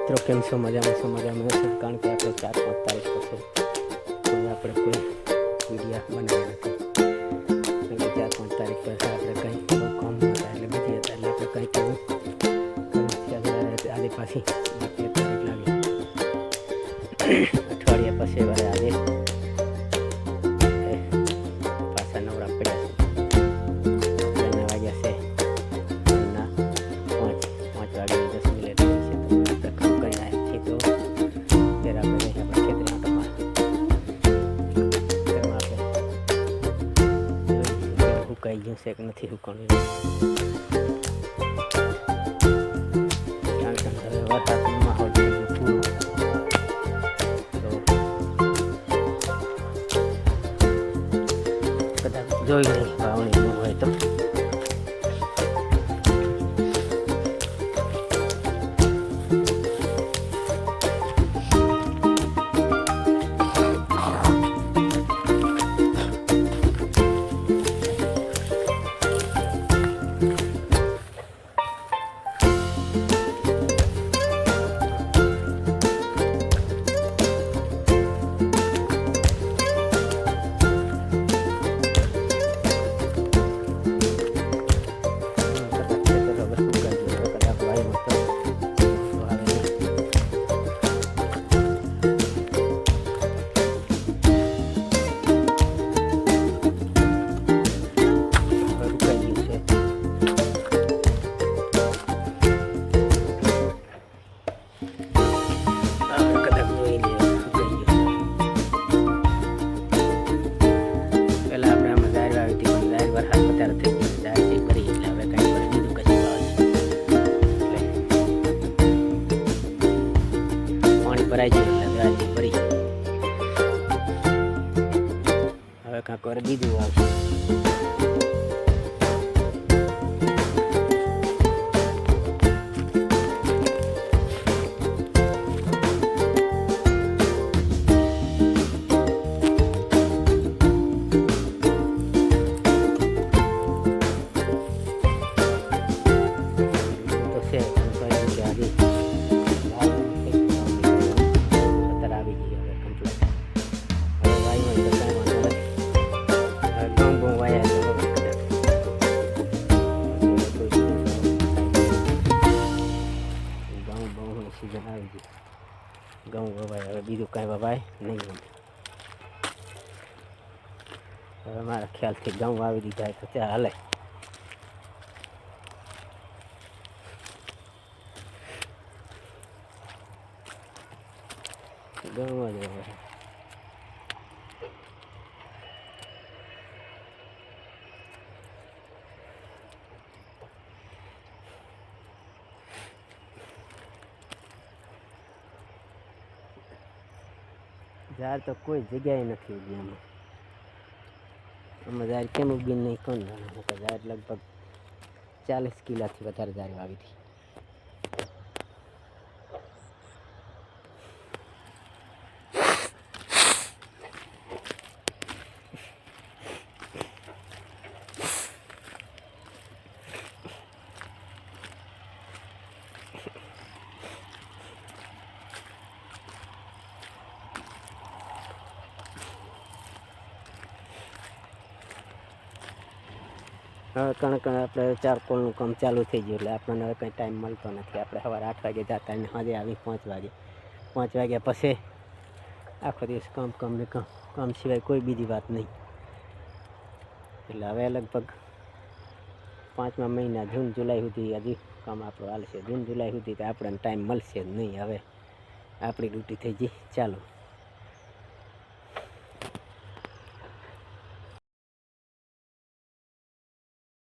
મિત્રો કેમ છો? મજામાં છો? કારણ કે આપણે 4-5 તારીખ પછી કોઈ આપણે કોઈ વિડીયા બનાવ્યા નથી. કારણ કે 4-5 તારીખ પછી આપણે કંઈ કામ હતા એટલે બીજી હતા એટલે આપણે કંઈ કેવું આજે પાછી 2 તારીખ લાગી અઠવાડિયા પછી વારે આજે પાછા નવરા પડ્યા છે. વાગ્યા છે 5 વાગે 10 મિનિટ હુકાઈ ગયું છે કે નથી હુકાણું કારણ કે હવે વરસાદનો માહોલ થઈ ગયો પૂરો તો કદાચ જોઈ લઈ વાવણી ન હોય તો ભરાઈ ગયું એટલે દાળજી ભરી હવે કાંક વાર બીજું આવશે. ઘઉં વવાય હવે બીજું કાંઈ વવાય નહીં. હવે મારા ખ્યાલથી ઘઉં વાવી દીધા તો ત્યાં હાલે. ઘઉં જ વવાય. ઝાડ તો કોઈ જગ્યાએ નથી ઉગી આમાં ઝાડ કેમ ઉગી નહીં કોણ જાણે. ઝાડ લગભગ 40 કિલાથી વધારે ઝાડ વાવી હતી. હવે કણક આપણે ચારકોલનું કામ ચાલુ થઈ ગયું એટલે આપણને હવે કંઈ ટાઈમ મળતો નથી. આપણે સવારે 8 વાગે જતા અને સાંજે આવી 5 વાગે. 5 વાગ્યા પછી આખો દિવસ કામ સિવાય કોઈ બીજી વાત નહીં. એટલે હવે લગભગ 5મા મહિના જૂન જુલાઈ સુધી હજી કામ આપણું હાલશે. જૂન જુલાઈ સુધી તો આપણને ટાઈમ મળશે જ નહીં. હવે આપણી ડ્યુટી થઈ ગઈ ચાલો.